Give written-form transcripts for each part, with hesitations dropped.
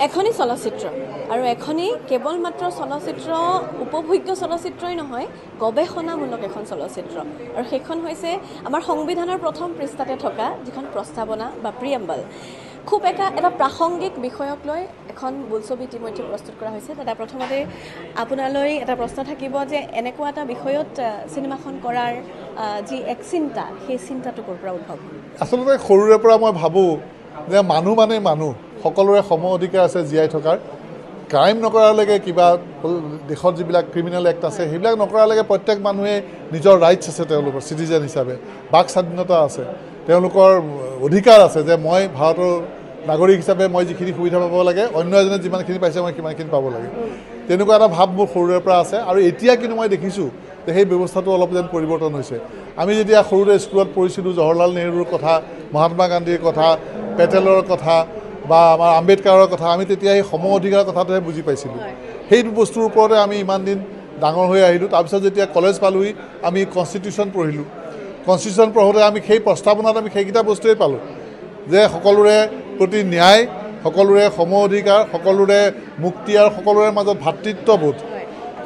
এখনি চলচ্চিত্ৰ আৰু এখনি কেৱল মাত্ৰ চলচ্চিত্ৰ উপভোগ্য চলচ্চিত্ৰই নহয় গৱেষণামূলক এখন চলচ্চিত্ৰ আৰু সেইখন হৈছে আমাৰ সংবিধানৰ প্ৰথম পৃষ্ঠাতে থকা যিখন প্ৰস্তাৱনা বা প্ৰিএম্বল খুব এটা প্ৰাসংগিক বিষয়ক লৈ এখন বোলছবি ইতিমধ্যে প্ৰস্তুত কৰা হৈছে তাতে প্ৰথমতে আপোনালৈ এটা প্ৰশ্ন থাকিব যে এনেকুৱা এটা বিষয়ত চিনেমাখন কৰাৰ যি এক চিন্তা সেই চিন্তাটো ক'ৰ পৰা উদ্ভৱ আচলতে সৰুৰে পৰা মই ভাবোঁ যে মানুহ মানে মানুহ সকলোৰে সম অধিকাৰ আছে জীয়াই থকাৰ ক্ৰাইম নকৰালৈকে কিবা দেশত যিবিলাক ক্ৰিমিনেল এক্ট আছে সেইবিলাক নকৰালৈকে প্ৰত্যেক মানুহে নিজৰ ৰাইটছ আছে তেওঁলোকৰ চিটিজেন হিচাপে বাক স্বাধীনতা আছে তেওঁলোকৰ অধিকাৰ আছে যে মই ভাৰতৰ নাগৰিক হিচাপে মই যিখিনি সুবিধা পাব লাগে অন্য এজনে যিমানখিনি পাইছে মই সিমানখিনি পাব লাগে তেনেকুৱা এটা ভাৱ মোৰ সৰুৰে পৰা আছে আৰু এতিয়া কিন্তু মই দেখিছোঁ যে সেই ব্যৱস্থাটো অলপ যেন পৰিৱৰ্তন হৈছে আমি যেতিয়া সৰুৰে স্কুলত পঢ়িছিলোঁ জৱাহৰলাল নেহৰুৰ কথা মহাত্মা গান্ধীৰ কথা পেটেলৰ কথা বা আমাৰ আম্বেদকাৰৰ কথা আমি তেতিয়া সেই সম অধিকাৰৰ কথাটোহে বুজি পাইছিলোঁ সেইটো বস্তুৰ ওপৰতে আমি ইমান দিন ডাঙৰ হৈ আহিলোঁ তাৰপিছত যেতিয়া কলেজ পালোঁহি আমি কনষ্টিটিউশ্যন পঢ়িলোঁ কনষ্টিটিউশ্যন পঢ়োঁতে আমি সেই প্ৰস্তাৱনাত আমি সেইকেইটা বস্তুৱেই পালোঁ যে সকলোৰে প্ৰতি ন্যায় সকলোৰে সম অধিকাৰ সকলোৰে মুক্তি আৰু সকলোৰে মাজত ভাতৃত্ববোধ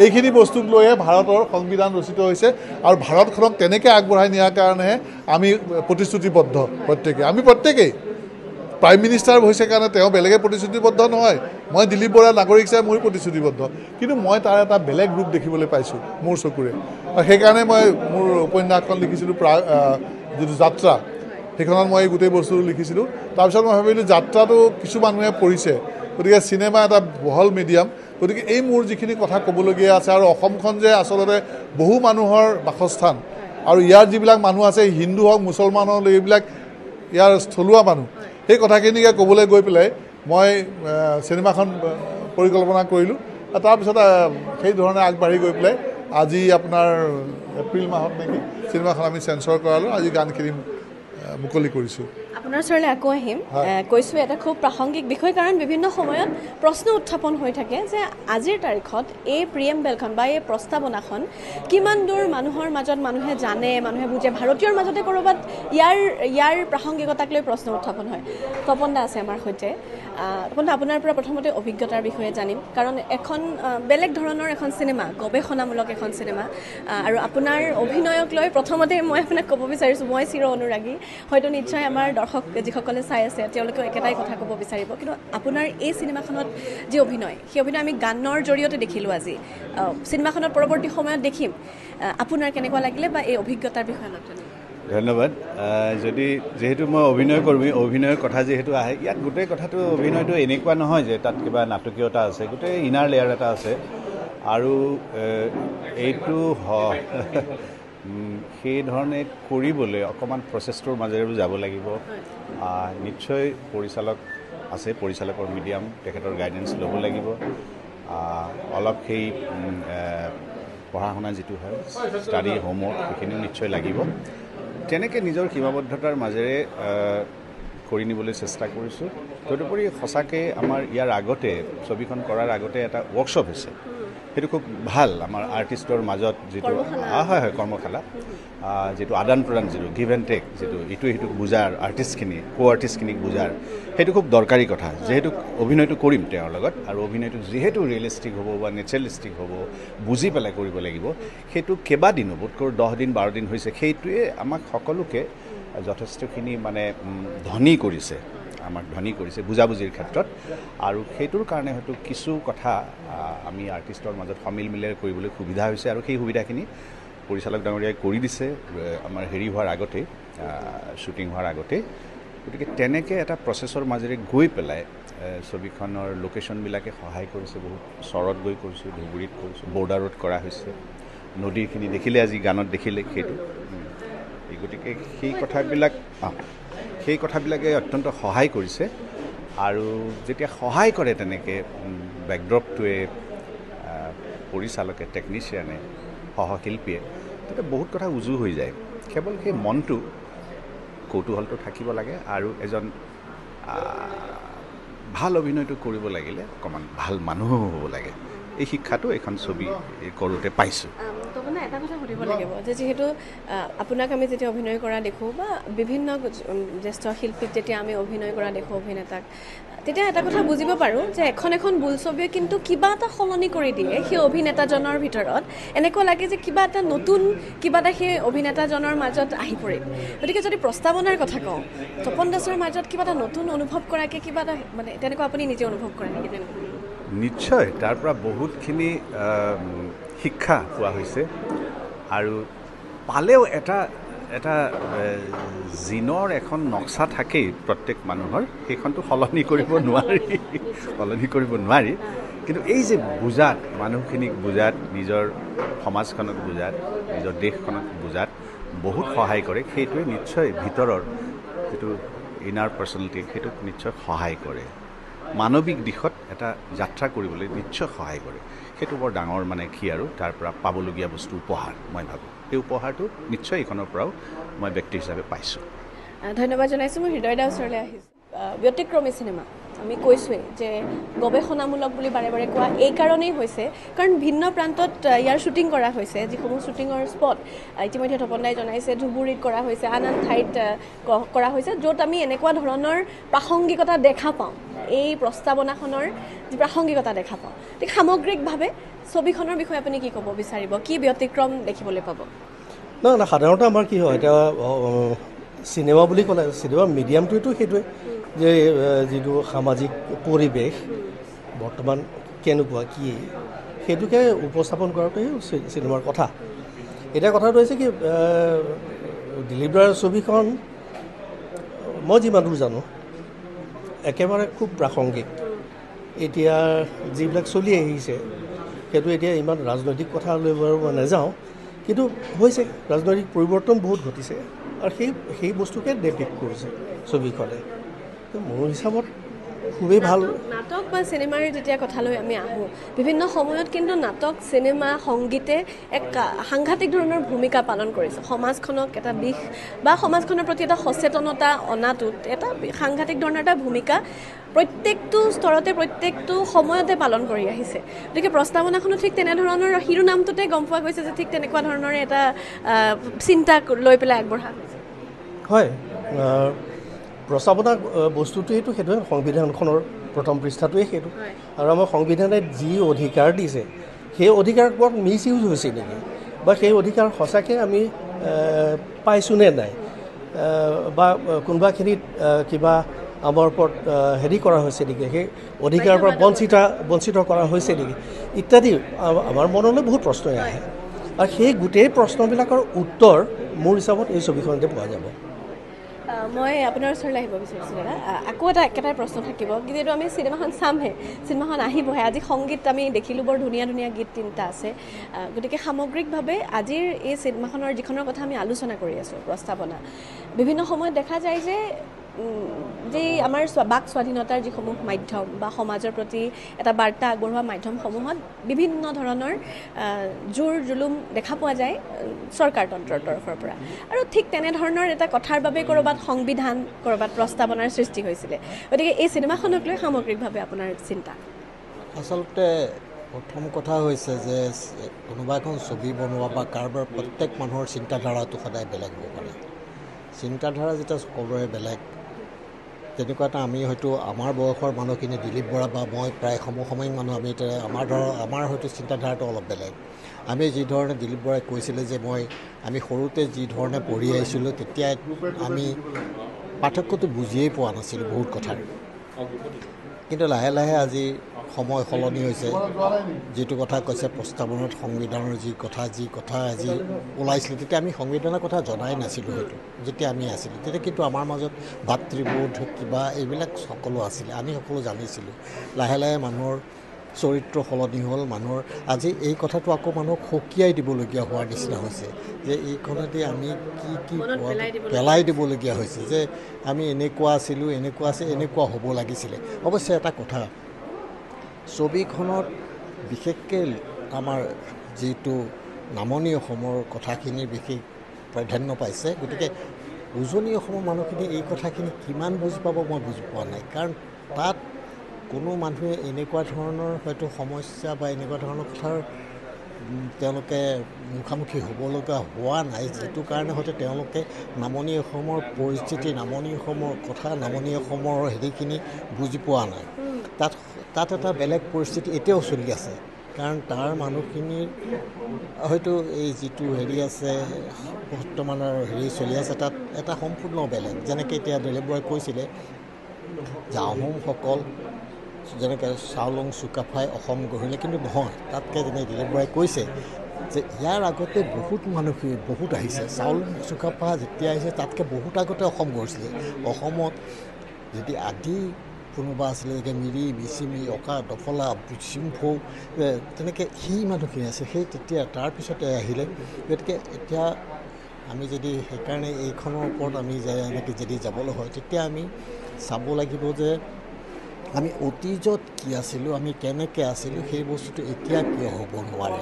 এইখিনি বস্তুক লৈহে ভাৰতৰ সংবিধান ৰচিত হৈছে আৰু ভাৰতখনক তেনেকৈ আগবঢ়াই নিয়াৰ কাৰণেহে আমি প্ৰতিশ্ৰুতিবদ্ধ প্ৰত্যেকেই প্ৰাইম মিনিষ্টাৰ হৈছে কাৰণে তেওঁ বেলেগে প্ৰতিশ্ৰুতিবদ্ধ নহয় মই দিলীপ বৰা নাগৰিক হিচাপে মোৰ প্ৰতিশ্ৰুতিবদ্ধ কিন্তু মই তাৰ এটা বেলেগ ৰূপ দেখিবলৈ পাইছোঁ মোৰ চকুৰে আৰু সেইকাৰণে মই মোৰ উপন্যাসখন লিখিছিলোঁ যিটো যাত্ৰা সেইখনত মই গোটেই বস্তু লিখিছিলোঁ তাৰপিছত মই ভাবিলোঁ যাত্ৰাটো কিছু মানুহে পঢ়িছে গতিকে চিনেমা এটা বহল মিডিয়াম গতিকে এই মোৰ যিখিনি কথা ক'বলগীয়া আছে আৰু অসমখন যে আচলতে বহু মানুহৰ বাসস্থান আৰু ইয়াৰ যিবিলাক মানুহ আছে হিন্দু হওক মুছলমান হওক এইবিলাক ইয়াৰ স্থলুৱা মানুহ সেই কথাখিনিকে ক'বলৈ গৈ পেলাই মই চিনেমাখন পৰিকল্পনা কৰিলোঁ আৰু তাৰপিছত সেই ধৰণে আগবাঢ়ি গৈ পেলাই আজি আপোনাৰ এপ্ৰিল মাহত নেকি চিনেমাখন আমি চেঞ্চৰ কৰালোঁ আজি গানখিনি মুকলি কৰিছোঁ আপোনাৰ ওচৰলৈ আকৌ আহিম কৈছোঁ এটা খুব প্ৰাসংগিক বিষয় কাৰণ বিভিন্ন সময়ত প্ৰশ্ন উত্থাপন হৈ থাকে যে আজিৰ তাৰিখত এই প্ৰিএম্বলখন বা এই প্ৰস্তাৱনাখন কিমান দূৰ মানুহৰ মাজত মানুহে জানে মানুহে বুজে ভাৰতীয়ৰ মাজতে ক'ৰবাত ইয়াৰ প্ৰাসংগিকতাক লৈ প্ৰশ্ন উত্থাপন হয় তপন দা আছে আমাৰ সৈতে তপন দা আপোনাৰ পৰা প্ৰথমতে অভিজ্ঞতাৰ বিষয়ে জানিম কাৰণ এখন বেলেগ ধৰণৰ এখন চিনেমা গৱেষণামূলক এখন চিনেমা আৰু আপোনাৰ অভিনয়ক লৈ প্ৰথমতে মই আপোনাক ক'ব বিচাৰিছোঁ মই চিৰ অনুৰাগী হয়তো নিশ্চয় আমাৰ দৰ্শক যিসকলে চাই আছে তেওঁলোকেও একেটাই কথা ক'ব বিচাৰিব কিন্তু আপোনাৰ এই চিনেমাখনত যি অভিনয় সেই অভিনয় আমি গানৰ জৰিয়তে দেখিলোঁ আজি চিনেমাখনত পৰৱৰ্তী সময়ত দেখিম আপোনাৰ কেনেকুৱা লাগিলে বা এই অভিজ্ঞতাৰ বিষয়ে অলপ জানিম ধন্যবাদ যেহেতু মই অভিনয়ৰ কথা যিহেতু আহে ইয়াত গোটেই কথাটো অভিনয়টো এনেকুৱা নহয় যে তাত কিবা নাটকীয়তা আছে গোটেই ইনাৰ লেয়াৰ এটা আছে আৰু এইটো সেই ধৰণে কৰিবলৈ অকণমান প্ৰচেছটোৰ মাজেৰে যাব লাগিব নিশ্চয় পৰিচালক আছে পৰিচালকৰ মিডিয়াম তেখেতৰ গাইডেঞ্চ ল'ব লাগিব অলপ সেই পঢ়া শুনা যিটো হয় ষ্টাডি হোমৱৰ্ক সেইখিনিও নিশ্চয় লাগিব তেনেকৈ নিজৰ সীমাবদ্ধতাৰ মাজেৰে কৰি নিবলৈ চেষ্টা কৰিছোঁ তদুপৰি সঁচাকৈ আমাৰ ইয়াৰ আগতে ছবিখন কৰাৰ আগতে এটা ৱৰ্কশ্বপ হৈছে সেইটো খুব ভাল আমাৰ আৰ্টিষ্টৰ মাজত যিটো হয় কৰ্মশালা যিটো আদান প্ৰদান যিটো গিভ এণ্ড টেক যিটো ইটো সিটোক বুজাৰ আৰ্টিষ্টখিনিক বুজাৰ সেইটো খুব দৰকাৰী কথা যিহেতু অভিনয়টো কৰিম তেওঁৰ লগত আৰু অভিনয়টো যিহেতু ৰিয়েলিষ্টিক হ'ব বা নেচাৰেলিষ্টিক হ'ব বুজি পেলাই কৰিব লাগিব সেইটো কেইবাদিনো বোধকৰো 10 দিন 12 দিন হৈছে সেইটোৱে আমাক সকলোকে যথেষ্টখিনি মানে ধনী কৰিছে বুজাবুজিৰ ক্ষেত্ৰত আৰু সেইটোৰ কাৰণে হয়তো কিছু কথা আমি আৰ্টিষ্টৰ মাজত সমিল মিলেৰে কৰিবলৈ সুবিধা হৈছে আৰু সেই সুবিধাখিনি পৰিচালক ডাঙৰীয়াই কৰি দিছে আমাৰ হোৱাৰ আগতে শ্বুটিং হোৱাৰ আগতে গতিকে তেনেকৈ এটা প্ৰচেছৰ মাজেৰে গৈ পেলাই ছবিখনৰ লোকেশ্যনবিলাকে সহায় কৰিছে বহুত চৰত গৈ কৰিছোঁ ধুবুৰীত কৰিছোঁ বৰ্ডাৰত কৰা হৈছে নদীৰখিনি দেখিলে আজি গানত দেখিলে সেইটো গতিকে সেই কথাবিলাকে অত্যন্ত সহায় কৰিছে আৰু যেতিয়া সহায় কৰে তেনেকৈ বেকড্ৰপটোৱে পৰিচালকে টেকনিচিয়ানে সহশিল্পীয়ে তেতিয়া বহুত কথা উজু হৈ যায় কেৱল সেই মনটো কৌতূহলটো থাকিব লাগে আৰু এজন ভাল অভিনয়টো কৰিব লাগিলে অকণমান ভাল মানুহো হ'ব লাগে এই শিক্ষাটো এখন ছবি কৰোঁতে পাইছোঁ এটা কথা সুধিব লাগিব যে যেহেতু আপোনাক আমি যেতিয়া অভিনয় কৰা দেখোঁ বা বিভিন্ন জ্যেষ্ঠ শিল্পীক যেতিয়া আমি অভিনয় কৰা দেখোঁ অভিনেতাক তেতিয়া এটা কথা বুজিব পাৰোঁ যে এখন বোলছবিয়ে কিন্তু কিবা এটা সলনি কৰি দিয়ে সেই অভিনেতাজনৰ ভিতৰত এনেকুৱা লাগে যে কিবা এটা নতুন কিবা এটা সেই অভিনেতাজনৰ মাজত আহি পৰিল গতিকে যদি প্ৰস্তাৱনাৰ কথা কওঁ তপন দাসৰ মাজত কিবা এটা নতুন অনুভৱ কৰাকৈ কিবা এটা মানে তেনেকুৱা আপুনি নিজে অনুভৱ কৰে নেকি তেনেকুৱা নিশ্চয় তাৰ পৰা বহুতখিনি শিক্ষা পোৱা হৈছে আৰু পালেও এটা জিনৰ এখন নক্সা থাকেই প্ৰত্যেক মানুহৰ সেইখনটো সলনি কৰিব নোৱাৰি কিন্তু এই যে বুজাত মানুহখিনিক বুজাত নিজৰ সমাজখনক বুজাত নিজৰ দেশখনক বুজাত বহুত সহায় কৰে সেইটোৱে নিশ্চয় ভিতৰৰ যিটো ইনাৰ পাৰ্চনেলিটি সেইটোক নিশ্চয় সহায় কৰে মানৱিক দিশত এটা যাত্ৰা কৰিবলৈ নিশ্চয় সহায় কৰে সেইটো বৰ ডাঙৰ মানে কি আৰু তাৰ পৰা পাবলগীয়া বস্তু উপহাৰ মই ভাবোঁ এই উপহাৰটো নিশ্চয় এইখনৰ পৰাও মই ব্যক্তি হিচাপে পাইছোঁ ধন্যবাদ জনাইছোঁ মই হৃদয়দাৰ ওচৰলৈ আহিছোঁ ব্যতিক্ৰমী চিনেমা আমি কৈছোঁৱেই যে গৱেষণামূলক বুলি বাৰে বাৰে কোৱা এই কাৰণেই হৈছে কাৰণ ভিন্ন প্ৰান্তত ইয়াৰ শ্বুটিং কৰা হৈছে যিসমূহ শ্বুটিঙৰ স্পট ইতিমধ্যে তপন দাই জনাইছে ধুবুৰীত কৰা হৈছে আন ঠাইত কৰা হৈছে য'ত আমি এনেকুৱা ধৰণৰ প্ৰাসংগিকতা দেখা পাওঁ এই প্ৰস্তাৱনাখনৰ যি প্ৰাসংগিকতা দেখা পাওঁ ঠিক সামগ্ৰিকভাৱে ছবিখনৰ বিষয়ে আপুনি কি ক'ব বিচাৰিব কি ব্যতিক্ৰম দেখিবলৈ পাব না সাধাৰণতে আমাৰ কি হয় এতিয়া চিনেমা বুলি ক'লে চিনেমা মিডিয়ামটোৱেতো সেইটোৱে যে যিটো সামাজিক পৰিৱেশ বৰ্তমান কেনেকুৱা কি সেইটোকে উপস্থাপন কৰাটোৱেই চিনেমাৰ কথা এতিয়া কথাটো হৈছে কি দিলীপ দাৰ ছবিখন মই যিমান দূৰ জানো একেবাৰে খুব প্ৰাসংগিক এতিয়া যিবিলাক চলি আহিছে সেইটো এতিয়া ইমান ৰাজনৈতিক কথা লৈ বাৰু মই নাযাওঁ কিন্তু হৈছে ৰাজনৈতিক পৰিৱৰ্তন বহুত ঘটিছে আৰু সেই বস্তুকে ডেপিক্ট কৰিছে ছবিখনে মোৰ হিচাপত খুবেই ভাল নাটক বা চিনেমাৰ যেতিয়া কথালৈ আমি আহোঁ বিভিন্ন সময়ত কিন্তু নাটক চিনেমা সংগীতে এক সাংঘাতিক ধৰণৰ ভূমিকা পালন কৰিছে সমাজখনক এটা দিশ বা সমাজখনৰ প্ৰতি এটা সচেতনতা অনাটোত এটা সাংঘাতিক ধৰণৰ এটা ভূমিকা প্ৰত্যেকটো স্তৰতে প্ৰত্যেকটো সময়তে পালন কৰি আহিছে গতিকে প্ৰস্তাৱনাখনো ঠিক তেনেধৰণৰ শিৰোনামটোতে গম পোৱা গৈছে যে ঠিক তেনেকুৱা ধৰণৰ এটা চিন্তা লৈ পেলাই আগবঢ়া হৈছে হয় প্ৰস্তাৱনা বস্তুটোৱেইটো সেইটোৱে সংবিধানখনৰ প্ৰথম পৃষ্ঠাটোৱেই সেইটো আৰু আমাৰ সংবিধানে যি অধিকাৰ দিছে সেই অধিকাৰ ওপৰত মিছ ইউজ হৈছে নেকি বা সেই অধিকাৰ সঁচাকৈ আমি পাইছোঁনে নাই বা কোনোবাখিনিত কিবা আমাৰ ওপৰত হেৰি কৰা হৈছে নেকি সেই অধিকাৰৰ পৰা বঞ্চিত কৰা হৈছে নেকি ইত্যাদি আমাৰ মনলৈ বহুত প্ৰশ্নই আহে আৰু সেই গোটেই প্ৰশ্নবিলাকৰ উত্তৰ মোৰ হিচাপত এই ছবিখনতে পোৱা যাব মই আপোনাৰ ওচৰলৈ আহিব বিচাৰিছোঁ দাদা আকৌ একেটাই প্ৰশ্ন থাকিব যিহেতু আমি চিনেমাখন চামহে চিনেমাখন আহিবহে আজি সংগীত আমি দেখিলোঁ বৰ ধুনীয়া ধুনীয়া গীত তিনিটা আছে গতিকে সামগ্ৰিকভাৱে আজিৰ এই চিনেমাখনৰ যিখনৰ কথা আমি আলোচনা কৰি আছোঁ প্ৰস্তাৱনা বিভিন্ন সময়ত দেখা যায় যে যি আমাৰ বাক স্বাধীনতাৰ যিসমূহ মাধ্যম বা সমাজৰ প্ৰতি এটা বাৰ্তা আগবঢ়োৱা মাধ্যমসমূহত বিভিন্ন ধৰণৰ জোৰ জুলুম দেখা পোৱা যায় চৰকাৰতন্ত্ৰৰ তৰফৰ পৰা আৰু ঠিক তেনেধৰণৰ এটা কথাৰ বাবে ক'ৰবাত সংবিধান ক'ৰবাত প্ৰস্তাৱনাৰ সৃষ্টি হৈছিলে গতিকে এই চিনেমাখনক লৈ সামগ্ৰিকভাৱে আপোনাৰ চিন্তা আচলতে প্ৰথম কথা হৈছে যে কোনোবা এখন ছবি বনোৱা বা কাৰোবাৰ প্ৰত্যেক মানুহৰ চিন্তাধাৰাটো সদায় বেলেগ হ'ব পাৰে চিন্তাধাৰা যেতিয়া সকলোৰে বেলেগ তেনেকুৱা এটা আমি হয়তো আমাৰ বয়সৰ মানুহখিনি দিলীপ বৰা বা মই প্ৰায় সমসাময়িক মানুহ আমি এতিয়া আমাৰ হয়তো চিন্তাধাৰাটো অলপ বেলেগ আমি যি ধৰণে দিলীপ বৰাই কৈছিলে যে আমি সৰুতে যি ধৰণে পঢ়ি আহিছিলোঁ তেতিয়া আমি পাৰ্থক্যটো বুজিয়েই পোৱা নাছিলোঁ বহুত কথাৰ কিন্তু লাহে লাহে আজি সময় সলনি হৈছে যিটো কথা কৈছে প্ৰস্তাৱনাত সংবিধানৰ যি কথা আজি ওলাইছিলে তেতিয়া আমি সংবিধানৰ কথা জনাই নাছিলোঁ হয়তো যেতিয়া আমি আছিলোঁ তেতিয়া কিন্তু আমাৰ মাজত ভাতৃবোধ কিবা এইবিলাক সকলো আছিলে আমি সকলো জানিছিলোঁ লাহে লাহে মানুহৰ চৰিত্ৰ সলনি হ'ল মানুহৰ আজি এই কথাটো আকৌ মানুহক সকীয়াই দিবলগীয়া হোৱাৰ নিচিনা হৈছে যে এইখনতে আমি কি পেলাই দিবলগীয়া হৈছে যে আমি এনেকুৱা আছিলোঁ এনেকুৱা হ'ব লাগিছিলে অৱশ্যে এটা কথা ছবিখনত বিশেষকৈ আমাৰ যিটো নামনি অসমৰ কথাখিনিৰ বিশেষ প্ৰাধান্য পাইছে গতিকে উজনি অসমৰ মানুহখিনি এই কথাখিনি কিমান বুজি পাব মই বুজি পোৱা নাই কাৰণ তাত কোনো মানুহে এনেকুৱা ধৰণৰ হয়তো সমস্যা বা এনেকুৱা ধৰণৰ কথাৰ তেওঁলোকে মুখামুখি হ'ব লগা হোৱা নাই, যিটো কাৰণে হয়তো তেওঁলোকে নামনি অসমৰ পৰিস্থিতি, নামনি অসমৰ কথা, নামনি অসমৰ হেৰিখিনি বুজি পোৱা নাই। তাত এটা বেলেগ পৰিস্থিতি এতিয়াও চলি আছে, কাৰণ তাৰ মানুহখিনিৰ হয়তো এই যিটো হেৰি আছে বৰ্তমানৰ হেৰি চলি আছে তাত এটা সম্পূৰ্ণ বেলেগ। যেনেকৈ এতিয়া দিলীপ বৰাই কৈছিলে যে আহোমসকল যেনেকৈ চাওলুং চুকাফাই অসম গঢ়িলে, কিন্তু নহয়, তাতকৈ যেনে দিলীপ বৰাই কৈছে যে ইয়াৰ আগতে বহুত আহিছে। চাওলুং চুকাফা যেতিয়া আহিছে তাতকৈ বহুত আগতে অসম গঢ়িছিলে। অসমত যদি আদি কোনোবা আছিলে যে মিৰি, মিচিমি, অকা, দফলা, চিম্ফৌ, তেনেকৈ সেই মানুহখিনি আছে, সেই তেতিয়া তাৰপিছতে আহিলে। গতিকে এতিয়া আমি যদি সেইকাৰণে এইখনৰ ওপৰত আমি এনেকৈ যদি যাবলৈ হয়, তেতিয়া আমি চাব লাগিব যে আমি অতীজত কি আছিলোঁ, আমি কেনেকৈ আছিলোঁ, সেই বস্তুটো এতিয়া কিয় হ'ব নোৱাৰে।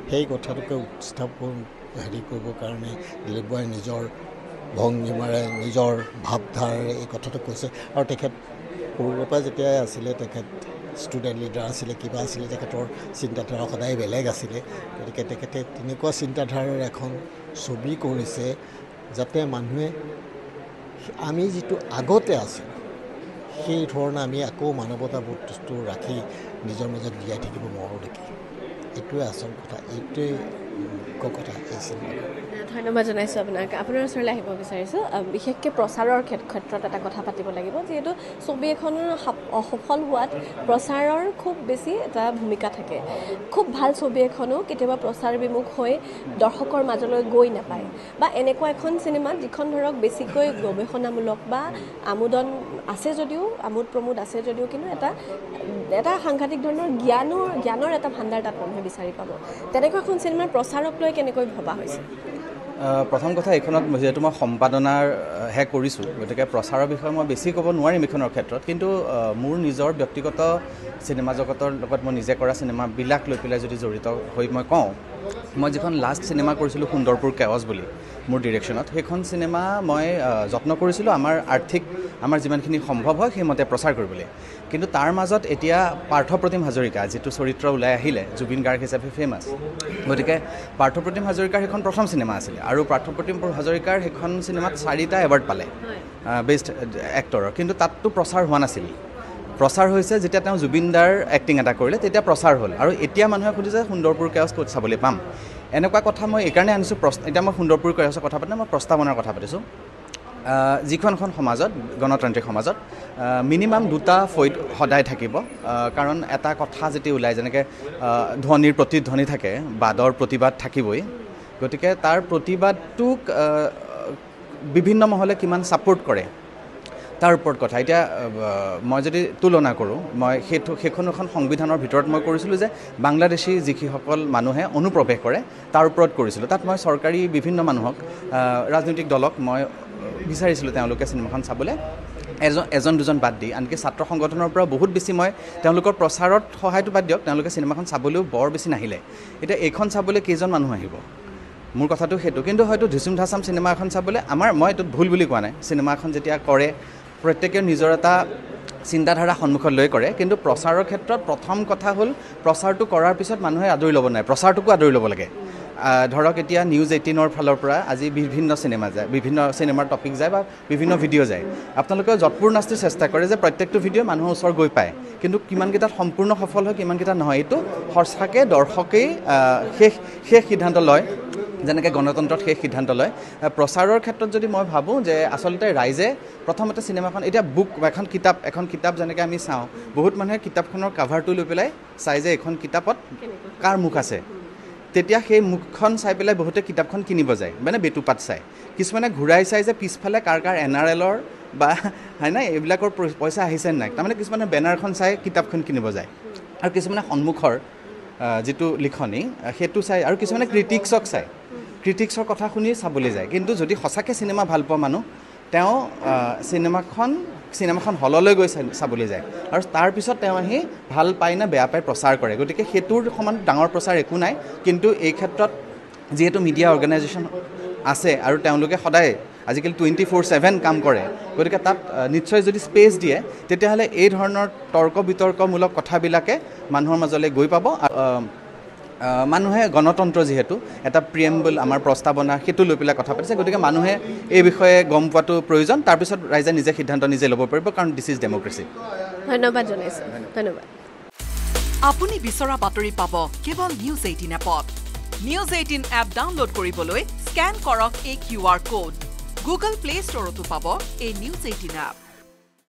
সেই কথাটোকে উত্থাপন কৰিবৰ কাৰণে দিলীপ বৰাই নিজৰ ভংগীমাৰে, নিজৰ ভাৱধাৰাৰে এই কথাটো কৈছে। আৰু তেখেত সৰুৰে পৰা যেতিয়াই আছিলে, তেখেত ষ্টুডেণ্ট লিডাৰ আছিলে, কিবা আছিলে, তেখেতৰ চিন্তাধাৰা সদায় বেলেগ আছিলে। গতিকে তেখেতে তেনেকুৱা চিন্তাধাৰাৰ এখন ছবি কৰিছে যাতে মানুহে আমি যিটো আগতে আছিলোঁ সেই ধৰণে আমি আকৌ মানৱতাবোধটো ৰাখি নিজৰ মাজত জীয়াই থাকিব নোৱাৰোঁ নেকি? এইটোৱে আচল কথা, এইটোৱে মুখ্য কথা এই চিনেমাৰ। ধন্যবাদ জনাইছোঁ আপোনাক। আপোনাৰ ওচৰলৈ আহিব বিচাৰিছোঁ। বিশেষকৈ প্ৰচাৰৰ ক্ষেত্ৰত এটা কথা পাতিব লাগিব, যিহেতু ছবি এখনৰ সফল হোৱাত প্ৰচাৰৰ খুব বেছি এটা ভূমিকা থাকে। খুব ভাল ছবি এখনো কেতিয়াবা প্ৰচাৰ বিমুখ হৈ দৰ্শকৰ মাজলৈ গৈ নাপায়, বা এনেকুৱা এখন চিনেমাত যিখন ধৰক বেছিকৈ গৱেষণামূলক বা আমোদন আছে যদিও, আমোদ প্ৰমোদ আছে যদিও, কিন্তু এটা সাংঘাতিক ধৰণৰ জ্ঞানৰ এটা ভাণ্ডাৰ তাত মানুহে বিচাৰি পাব। তেনেকুৱা এখন চিনেমাৰ প্ৰচাৰক লৈ কেনেকৈ ভবা হৈছে? প্ৰথম কথা, এইখনত যিহেতু মই সম্পাদনাৰহে কৰিছোঁ, গতিকে প্ৰচাৰৰ বিষয়ে মই বেছি ক'ব নোৱাৰিম এইখনৰ ক্ষেত্ৰত। কিন্তু মোৰ নিজৰ ব্যক্তিগত চিনেমা জগতৰ লগত মই নিজে কৰা চিনেমাবিলাক লৈ পেলাই যদি জড়িত হৈ মই কওঁ, মই যিখন লাষ্ট চিনেমা কৰিছিলোঁ সুন্দৰপুৰ কেৱজ বুলি মোৰ ডিৰেকশ্যনত, সেইখন চিনেমা মই যত্ন কৰিছিলোঁ আমাৰ যিমানখিনি সম্ভৱ হয় সেইমতে প্ৰচাৰ কৰিবলৈ। কিন্তু তাৰ মাজত এতিয়া পাৰ্থপ্ৰতিম হাজৰিকা যিটো চৰিত্ৰ ওলাই আহিলে, জুবিন গাৰ্গ হিচাপে ফেমাছ, গতিকে পাৰ্থপ্ৰতিম হাজৰিকাৰ সেইখন প্ৰথম চিনেমা আছিলে। আৰু পাৰ্থপ্ৰতিম হাজৰিকাৰ সেইখন চিনেমাত 4টা এৱাৰ্ড পালে বেষ্ট এক্টৰৰ, কিন্তু তাততো প্ৰচাৰ হোৱা নাছিল। প্ৰচাৰ হৈছে যেতিয়া তেওঁ জুবিনদাৰ এক্টিং এটা কৰিলে, তেতিয়া প্ৰচাৰ হ'ল। আৰু এতিয়া মানুহে সুধিছে সুন্দৰপুৰ কেৱজ ক'ত চাবলৈ পাম। এনেকুৱা কথা মই এইকাৰণে আনিছোঁ, এতিয়া মই সুন্দৰপুৰ কেৱজৰ কথা পাতিম, মই প্ৰস্তাৱনাৰ কথা পাতিছোঁ। যিখনখন সমাজত, গণতান্ত্ৰিক সমাজত মিনিমাম 2টা ফৈদ সদায় থাকিব। কাৰণ এটা কথা যেতিয়া ওলায়, যেনেকৈ ধ্বনিৰ প্ৰতিধ্বনি থাকে, বাদৰ প্ৰতিবাদ থাকিবই। গতিকে তাৰ প্ৰতিবাদটোক বিভিন্ন মহলে কিমান ছাপোৰ্ট কৰে তাৰ ওপৰত কথা। এতিয়া মই যদি তুলনা কৰোঁ, মই সেইখন এখন সংবিধানৰ ভিতৰত মই কৰিছিলোঁ যে বাংলাদেশী যিসকল মানুহে অনুপ্ৰৱেশ কৰে তাৰ ওপৰত কৰিছিলোঁ। তাত মই চৰকাৰী বিভিন্ন মানুহক, ৰাজনৈতিক দলক মই বিচাৰিছিলোঁ তেওঁলোকে চিনেমাখন চাবলৈ, এজন দুজন বাদ দি। আনকি ছাত্ৰ সংগঠনৰ পৰা বহুত বেছি মই তেওঁলোকৰ প্ৰচাৰত সহায়টো বাদ দিয়ক, তেওঁলোকে চিনেমাখন চাবলৈও বৰ বেছি নাহিলে। এতিয়া এইখন চাবলৈ কেইজন মানুহ আহিব? মোৰ কথাটো সেইটো। কিন্তু হয়তো ধিচুম ধাচাম চিনেমা এখন চাবলৈ মই এইটোত ভুল বুলি কোৱা নাই। চিনেমা এখন যেতিয়া কৰে, প্ৰত্যেকে নিজৰ এটা চিন্তাধাৰা সন্মুখত লৈ কৰে। কিন্তু প্ৰচাৰৰ ক্ষেত্ৰত প্ৰথম কথা হ'ল, প্ৰচাৰটো কৰাৰ পিছত মানুহে আদৰি ল'ব নাই, প্ৰচাৰটোকো আদৰি ল'ব লাগে। ধৰক এতিয়া News 18ৰ ফালৰ পৰা আজি বিভিন্ন চিনেমা যায়, বিভিন্ন চিনেমাৰ টপিক যায় বা বিভিন্ন ভিডিঅ' যায়। আপোনালোকে যৎপূৰ নাস্তি চেষ্টা কৰে যে প্ৰত্যেকটো ভিডিঅ' মানুহৰ ওচৰ গৈ পায়, কিন্তু কিমানকেইটাত সম্পূৰ্ণ সফল হয়, কিমানকেইটা নহয়। এইটো সঁচাকৈ দৰ্শকেই শেষ সিদ্ধান্ত লয়, যেনেকৈ গণতন্ত্ৰত শেষ সিদ্ধান্ত লয়। প্ৰচাৰৰ ক্ষেত্ৰত যদি মই ভাবোঁ যে আচলতে ৰাইজে প্ৰথমতে চিনেমাখন, এতিয়া এখন কিতাপ যেনেকৈ আমি চাওঁ, বহুত মানুহে কিতাপখনৰ কাভাৰটো লৈ পেলাই চাই যে এইখন কিতাপত কাৰ মুখ আছে, তেতিয়া সেই মুখখন চাই পেলাই বহুতে কিতাপখন কিনিব যায়, মানে বেটুপাত চায়। কিছুমানে ঘূৰাই চাই যে পিছফালে কাৰ NRLৰ বা হয় নাই এইবিলাকৰ পইচা আহিছে নাই, তাৰমানে কিছুমানে বেনাৰখন চাই কিতাপখন কিনিব যায়। আৰু কিছুমানে সন্মুখৰ যিটো লিখনি সেইটো চাই, আৰু কিছুমানে ক্ৰিটিক্সক চায়, ক্ৰিটিক্সৰ কথা শুনি চাবলৈ যায়। কিন্তু যদি সঁচাকৈ চিনেমা ভাল পোৱা মানুহ, তেওঁ চিনেমাখন হললৈ গৈ চাবলৈ যায়, আৰু তাৰপিছত তেওঁ আহি ভাল পায় নে বেয়া পায় প্ৰচাৰ কৰে। গতিকে সেইটোৰ সমান ডাঙৰ প্ৰচাৰ একো নাই। কিন্তু এই ক্ষেত্ৰত যিহেতু মিডিয়া অৰ্গেনাইজেশ্যন আছে আৰু তেওঁলোকে সদায় আজিকালি 24/7 কাম কৰে, গতিকে তাত নিশ্চয় যদি স্পেচ দিয়ে, তেতিয়াহ'লে এই ধৰণৰ তৰ্ক বিতৰ্কমূলক কথাবিলাকে মানুহৰ মাজলৈ গৈ পাব। মানুহে গণতন্ত্ৰ যিহেতু এটা প্ৰিএম্বল আমাৰ প্ৰস্তাৱনা সেইটো লৈ পেলাই কথা পাতিছে গতিকে মানুহে এই বিষয়ে গম পোৱাটো প্ৰয়োজন তাৰপিছত ৰাইজে নিজে সিদ্ধান্ত নিজে ল'ব পাৰিব কাৰণ দিছ ইজ ডেমক্ৰেচি ধন্যবাদ জনাইছোঁ ধন্যবাদ আপুনি বিচৰা বাতৰি পাব কেৱল নিউজ 18 এপত নিউজ 18 এপ ডাউনলোড কৰিবলৈ স্কেন কৰক এই QR কোড গুগল প্লে ষ্টৰতো পাব এই নিউজ 18 এপ